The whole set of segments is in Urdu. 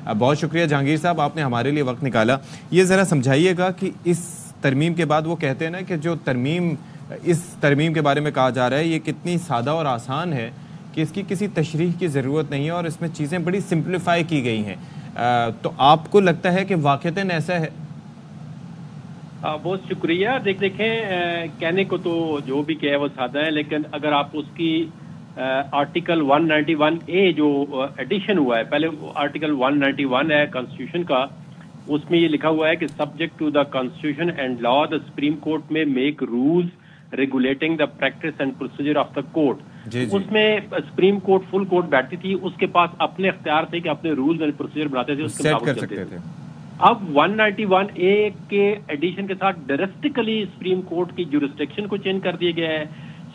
بہت شکریہ جہانگیر صاحب، آپ نے ہمارے لیے وقت نکالا. یہ ذرا سمجھائیے گا کہ اس ترمیم کے بعد وہ کہتے ہیں نا کہ جو اس ترمیم کے بارے میں کہا جا رہا ہے یہ کتنی سادہ اور آسان ہے کہ اس کی کسی تشریح کی ضرورت نہیں ہے اور اس میں چیزیں بڑی سمپلیفائی کی گئی ہیں. تو آپ کو لگتا ہے کہ واقعتاً ایسا ہے؟ بہت شکریہ. دیکھیں کہنے کو تو جو بھی کہے وہ سادہ ہے، لیکن اگر آپ اس کی آرٹیکل 191A جو ایڈیشن ہوا ہے، پہلے آرٹیکل 191 ہے کانسٹیٹیوشن کا، اس میں یہ لکھا ہوا ہے کہ subject to the constitution and law the supreme court may make rules regulating the practice and procedure of the court. اس میں سپریم کورٹ فل کورٹ بیٹھتی تھی، اس کے پاس اپنے اختیار تھے کہ اپنے رولز اینڈ پروسیجر بناتے تھے، اس کے مطابق چلتے تھے. اب 191A کے ایڈیشن کے ساتھ ڈائریکٹلی سپریم کورٹ کی جورسڈکشن کو چینج کر دیا گیا ہے،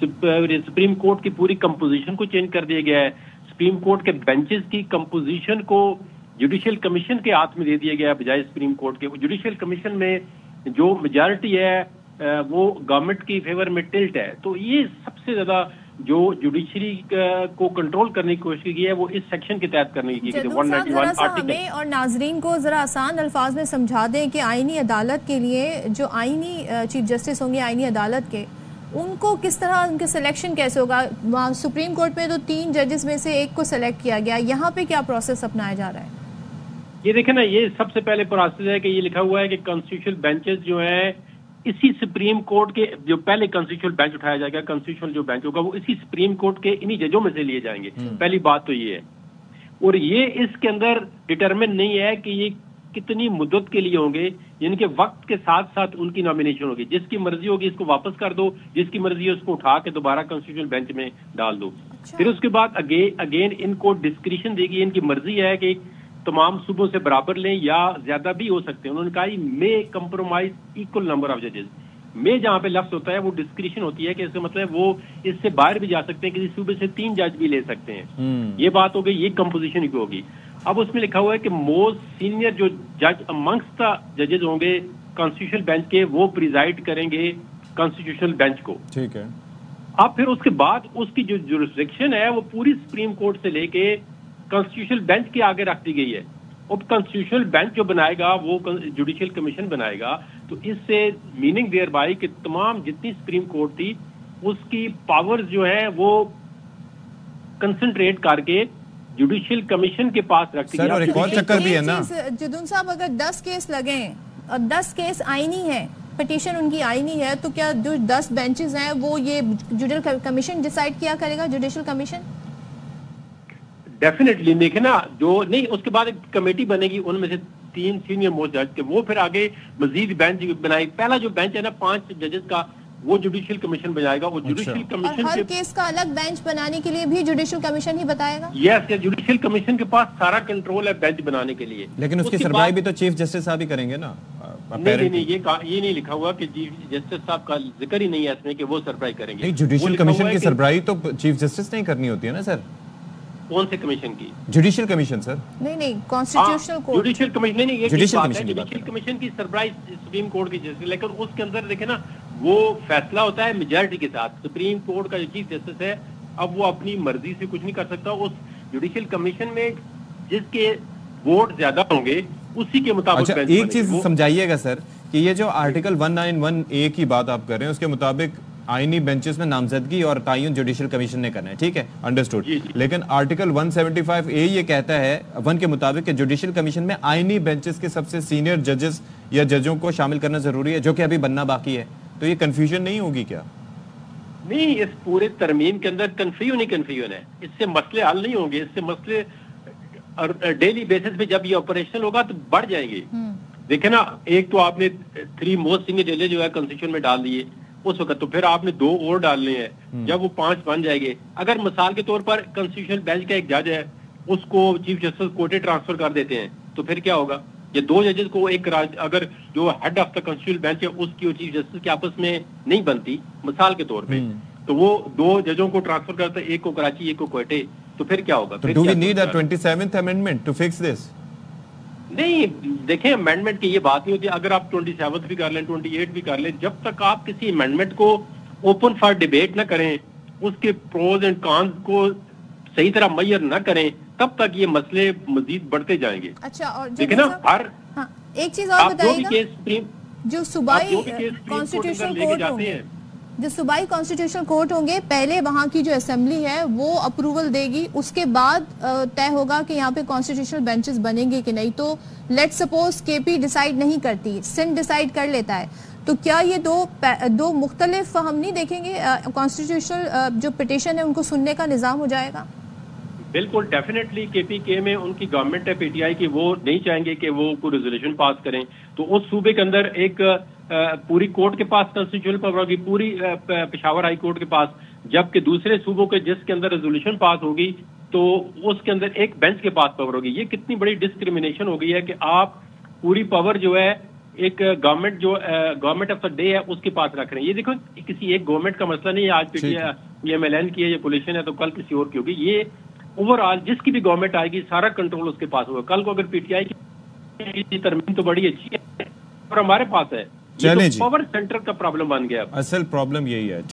سپریم کورٹ کی پوری کمپوزیشن کو چینج کر دیا گیا ہے، سپریم کورٹ کے بینچز کی کمپوزیشن کو جوڈیشل کمیشن کے ہاتھ میں دے دیا گیا بجائے سپریم کورٹ کے. جوڈیشل کمیشن میں جو میجارٹی ہے وہ گورنمنٹ کی فیور میں ٹلٹ ہے. تو یہ سب سے زیادہ جو جوڈیشری کو کنٹرول کرنے کی کوشش کی ہے وہ اس سیکشن کے تحت کرنے کی. ہمیں اور ناظرین کو ذرا آسان الفاظ میں سمجھا دیں کہ آئینی عدالت کے لیے جو آئینی چیف جسٹس ہوں گے آئینی عدالت کے، ان کو کس طرح ان کے سلیکشن کیسے ہوگا؟ وہاں سپریم کورٹ میں تو 3 ججز میں سے ایک کو سلیکٹ کیا گیا، یہاں پہ کیا پروسیس اپنایا جا رہا ہے؟ یہ دیکھیں نا، یہ سب سے پہلے پروسیس ہے کہ یہ لکھا ہوا ہے کہ کانسٹیٹیوشنل بینچز جو ہیں اسی سپریم کورٹ کے، جو پہلے کانسٹیٹیوشنل بینچ اٹھایا جائے گا، کانسٹیٹیوشنل جو بینچ ہوگا وہ اسی سپریم کورٹ کے انہی ججوں میں سے لیے جائیں گے. پہلی بات تو یہ ہے. اور یہ اس کے اندر ڈٹرمن نہیں ہے کہ یہ کتنی مدت کے لیے ہوں گے، یعنی کہ وقت کے ساتھ ساتھ ان کی نامینیشن ہوگی. جس کی مرضی ہوگی اس کو واپس کر دو، جس کی مرضی ہے اس کو اٹھا کے دوبارہ کانسٹیٹیوشنل بینچ میں ڈال دو. پھر اس کے بعد اگین ان کو ڈسکریشن دے گی، ان کی مرضی ہے کہ تمام صوبوں سے برابر لیں یا زیادہ بھی ہو سکتے ہیں. انہوں نے کہا مے کمپرومائز ایکول نمبر آف ججز. میں جہاں پہ لفظ ہوتا ہے وہ ڈسکریشن ہوتی ہے کہ اس کا مطلب وہ اس سے باہر بھی جا سکتے ہیں، کسی صوبے سے 3 جج بھی لے سکتے ہیں. یہ بات ہو گئی، یہ کمپوزیشن کی ہوگی. اب اس میں لکھا ہوا ہے کہ موسٹ سینئر جو جج امنگسٹ ججز ہوں گے کانسٹیٹیوشنل بینچ کے، وہ پریزائڈ کریں گے کانسٹیٹیوشنل بینچ کو. ٹھیک ہے. اب پھر اس کے بعد اس کی جو جورسڈکشن ہے وہ پوری سپریم کورٹ سے لے کے کانسٹیٹیوشنل بینچ کے آگے رکھ دی گئی ہے. اب کانسٹیٹیوشنل بینچ جو بنائے گا وہ جوڈیشل کمیشن بنائے گا. تو اس سے میننگ دیئر بائی کہ تمام جتنی سپریم کورٹ تھی اس کی پاورز جو ہے وہ کنسنٹریٹ کر کے جوڈیشل کمیشن کے پاس رکھ دی. اور ایک اور چکر بھی ہے نا جدون صاحب، اگر 10 کیس لگیں اور 10 کیس آئینی ہیں، پٹیشن ان کی آئینی ہے، تو کیا جو 10 بینچز ہیں وہ یہ جوڈیشل کمیشن ڈیسائیڈ کیا کرے گا؟ Judicial commission definitely. دیکھیں نا، جو نہیں اس کے بعد ایک کمیٹی بنے گی، ان میں سے 3 سینئر موسٹ جج کے، وہ پھر آگے مزید بینچ بنائے. پہلا جو بینچ ہے نا 5 ججز کا، وہ جوڈیشل کمیشن بنائے گا. وہ جوڈیشل کمیشن ہر کیس کا الگ بینچ بنانے کے لیے بھی جوڈیشل کمیشن ہی بتائے گا. یس، جوڈیشل کمیشن کے پاس سارا کنٹرول ہے بینچ بنانے کے لیے. لیکن اس کی سربراہی بھی تو چیف جسٹس صاحب ہی کریں گے نا. نہیں، یہ نہیں لکھا ہوا کہ چیف جسٹس صاحب کا ذکر ہی نہیں ہے اس میں کہ وہ سربراہی کریں گے. جوڈیشل کمیشن کی سربراہی تو چیف جسٹس نہیں کرنی ہوتی ہے نا سر. کون سے کمیشن کی؟ جوڈیشل کمیشن سر. نہیں، کانسٹیٹیوشنل کورٹ. جوڈیشل کمیشن نہیں، یہ جوڈیشل کمیشن کی سربراہی سپریم کورٹ کی جسٹس. لیکن اس کے اندر دیکھیں نا، وہ فیصلہ ہوتا ہے میجارٹی کے ساتھ. سپریم کورٹ کا جو چیف جسٹس ہے اب وہ اپنی مرضی سے کچھ نہیں کر سکتا. اس جوڈیشل کمیشن میں جس کے ووٹ زیادہ ہوں گے اسی کے مطابق. اچھا، ایک چیز سمجھائیے گا سر کہ یہ جو آرٹیکل 191A کی بات آپ کر رہے ہیں اس کے مطابق آئینی بینچز میں نامزدگی اور تعین جوڈیشل کمیشن نے کرنا ہے. ٹھیک ہے، انڈرسٹوڈ. لیکن آرٹیکل 175A یہ کہتا ہے 1 کے مطابق کہ جوڈیشل کمیشن میں آئینی بینچز کے سب سے سینئر ججز یا ججوں کو شامل کرنا ضروری ہے، جو کہ ابھی بننا باقی ہے. تو یہ کنفیوژن نہیں ہوگی کیا؟ نہیں، اس پورے ترمیم کے اندر کنفیوژن ہے. اس سے مسئلے حل نہیں ہوں گے. اس سے مسئلے ڈیلی بیسس پہ جب یہ آپریشنل ہوگا تو بڑھ جائیں گے. دیکھیں نا، ایک تو آپ نے 3 موسٹ سینئر ججز جو ہے کانسٹیٹیوشن میں ڈال دیے اس وقت، تو پھر آپ نے 2 اور ڈالنے ہیں. جب وہ 5 بن جائے گے، اگر مثال کے طور پر کانسٹیٹیوشنل بینچ کا ایک جج ہے اس کو چیف جسٹس کوٹے ٹرانسفر کر دیتے ہیں تو پھر کیا ہوگا؟ یہ 2 ججز کو ایک اگر جو head of the constitutional bench ہے اس کی اور چیف جسٹس کی آپس میں نہیں بنتی مثال کے طور پہ، تو وہ 2 ججوں کو ٹرانسفر کرتا ہے، ایک کو کراچی ایک کو کوئٹے. تو پھر کیا ہوگا؟ Do we need a 27th amendment to fix this? نہیں، دیکھیں امینڈمنٹ کی یہ بات نہیں ہوتی. اگر آپ 27 بھی کر لیں 28 بھی کر لیں، جب تک آپ کسی امینڈمنٹ کو اوپن فار ڈیبیٹ نہ کریں، اس کے پروز اینڈ کانز کو صحیح طرح میئر نہ کریں تب تک یہ مسئلے مزید بڑھتے جائیں گے. اچھا اور دیکھیں نا ہر ایک چیز اور بتائیے گا، جو صوبائی کانسٹیٹیوشنل کورٹ ہوں گے، جو صوبائی کانسٹیٹیوشنل کورٹ ہوں گے، پہلے وہاں کی جو اسمبلی ہے وہ اپروول دے گی، اس کے بعد طے ہوگا کہ یہاں پہ کانسٹیٹیوشنل بینچز بنیں گے کہ نہیں. تو لیٹ سپوز کے پی ڈیسائیڈ نہیں کرتی، سندھ ڈیسائیڈ کر لیتا ہے، تو کیا یہ دو مختلف ہم نہیں دیکھیں گے کانسٹیٹیوشنل جو پٹیشن ہے ان کو سننے کا نظام ہو جائے گا؟ بالکل ڈیفینیٹلی کے پی کے میں ان کی گورنمنٹ ہے پی ٹی آئی کی، وہ نہیں چاہیں گے کہ وہ کوئی ریزولوشن پاس کریں. تو اس صوبے کے اندر ایک پوری کورٹ کے پاس کانسٹیٹیوشنل پاور ہوگی، پوری پشاور ہائی کورٹ کے پاس، جبکہ دوسرے صوبوں کے جس کے اندر ریزولوشن پاس ہوگی تو اس کے اندر ایک بینچ کے پاس پاور ہوگی. یہ کتنی بڑی ڈسکریمنیشن ہو گئی ہے کہ آپ پوری پاور جو ہے ایک گورنمنٹ آف دا ڈے ہے اس کے پاس رکھ رہے ہیں. یہ دیکھو کسی ایک گورنمنٹ کا مسئلہ نہیں ہے، آج P T I M L N کی ہے یا پولیشن ہے تو کل کسی اور کی ہوگی. یہ اوور آل جس کی بھی گورنمنٹ آئے گی سارا کنٹرول اس کے پاس ہوگا. کل کو اگر پی ٹی آئی کی ترمیم تو بڑی اچھی ہے اور ہمارے پاس ہے، چلیں جی، پاور سینٹر کا پرابلم بن گیا. اصل پرابلم یہی ہے.